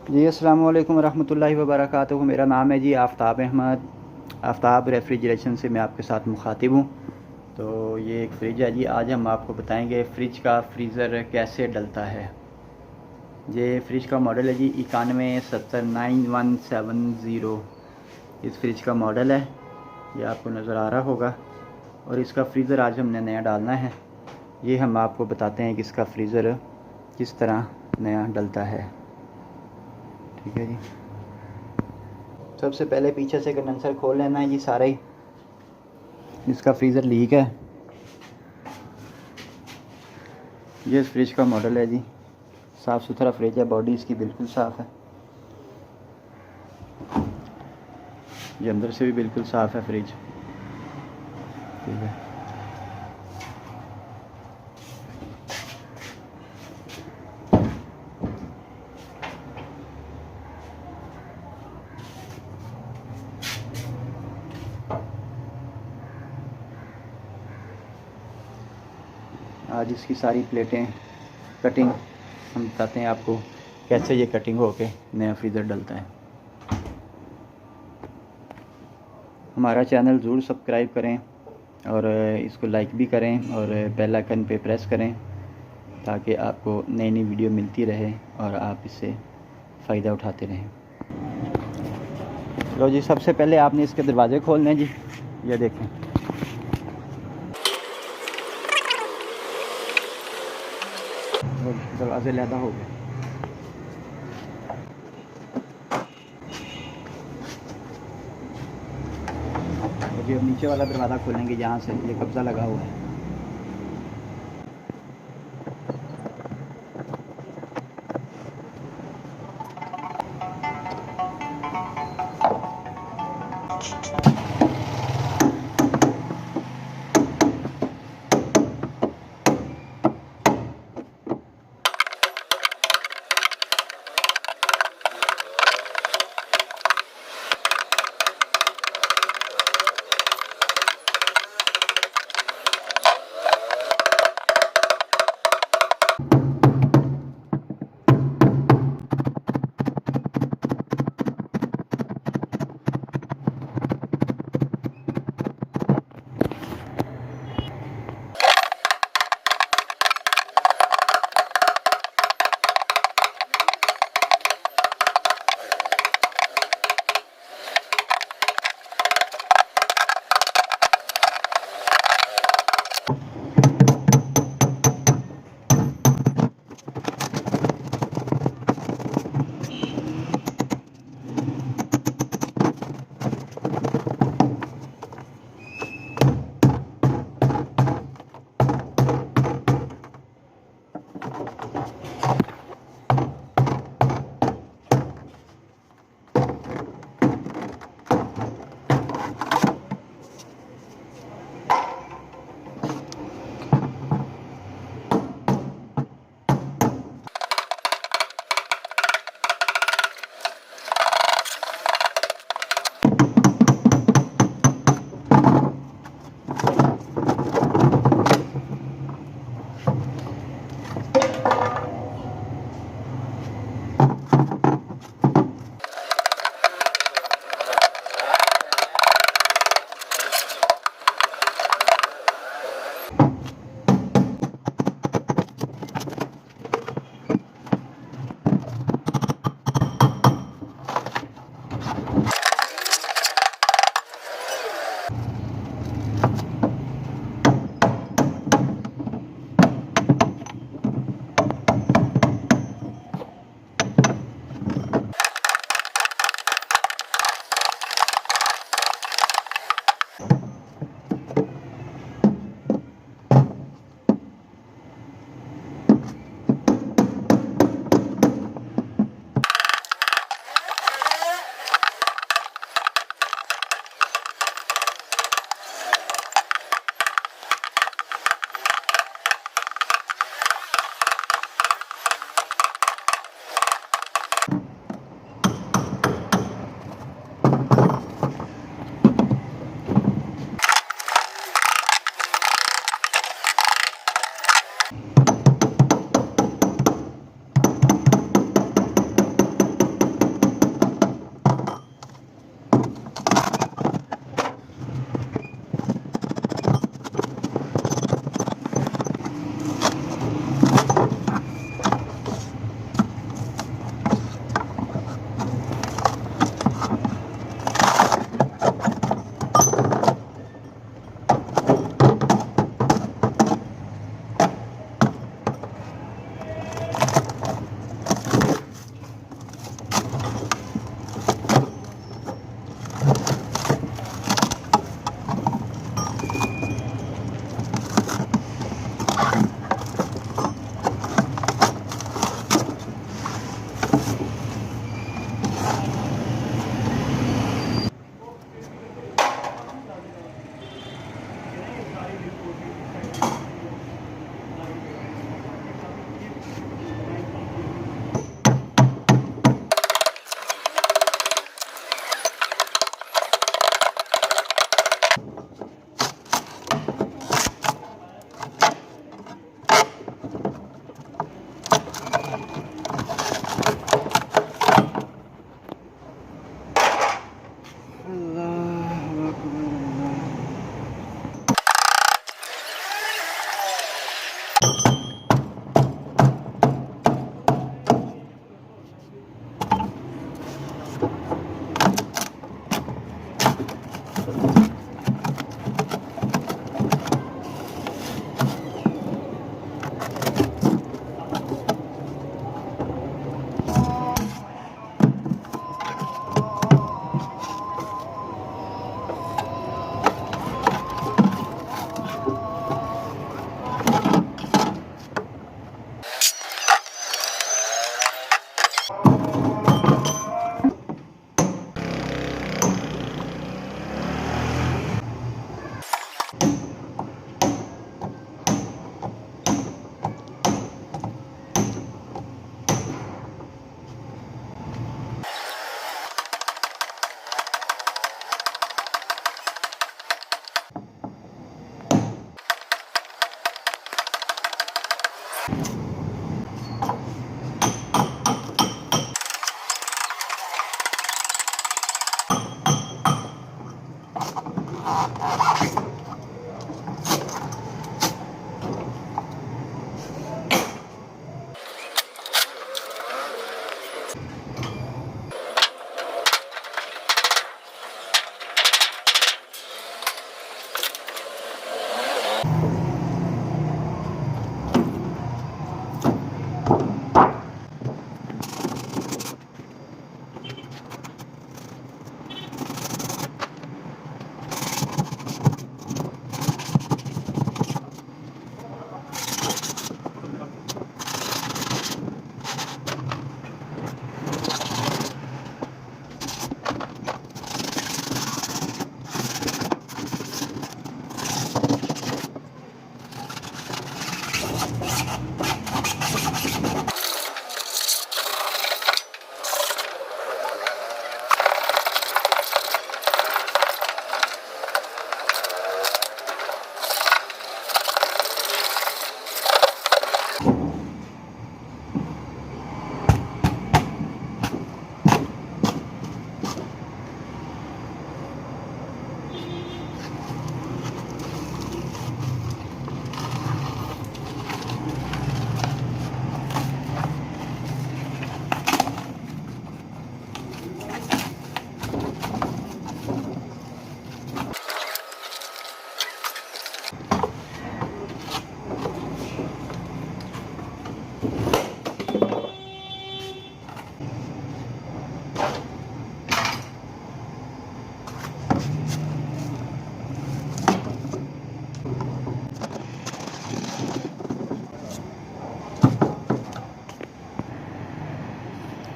जी अस्सलाम वालेकुम रहमतुल्लाहि व बरकातुहू। मेरा नाम है जी आफ्ताब अहमद। आफ्ताब रेफ्रिजरेशन से मैं आपके साथ मुखातिब हूँ। तो ये एक फ़्रिज है जी। आज हम आपको बताएंगे फ़्रिज का फ्रीज़र कैसे डलता है। ये फ़्रिज का मॉडल है जी 9170 इस फ्रिज का मॉडल है। ये आपको नज़र आ रहा होगा। और इसका फ्रीज़र आज हमने नया डालना है। ये हम आपको बताते हैं कि इसका फ्रीज़र किस तरह नया डलता है। ठीक है जी। सबसे पहले पीछे से कंडेंसर खोल लेना है जी सारा ही। इसका फ्रीज़र लीक है। ये इस फ्रिज का मॉडल है जी। साफ़ सुथरा फ्रिज है, बॉडी इसकी बिल्कुल साफ़ है। ये अंदर से भी बिल्कुल साफ़ है फ्रिज। ठीक है। आज इसकी सारी प्लेटें कटिंग हम बताते हैं आपको कैसे ये कटिंग होके नया फ्रीज़र डलता है। हमारा चैनल ज़रूर सब्सक्राइब करें और इसको लाइक भी करें और बेल आइकन पे प्रेस करें ताकि आपको नई नई वीडियो मिलती रहे और आप इससे फ़ायदा उठाते रहें। लो जी, सबसे पहले आपने इसके दरवाज़े खोलने हैं जी। ये देखें, दरवाज़े लैदा हो गए। अभी अब नीचे वाला दरवाज़ा खोलेंगे, यहाँ से ये कब्ज़ा लगा हुआ है।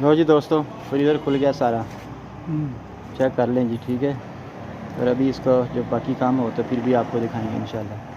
लो जी दोस्तों, फ्रीज़र खुल गया सारा। चेक कर लें जी, ठीक है। और अभी इसका जो बाकी काम हो तो फिर भी आपको दिखाएंगे इंशाल्लाह।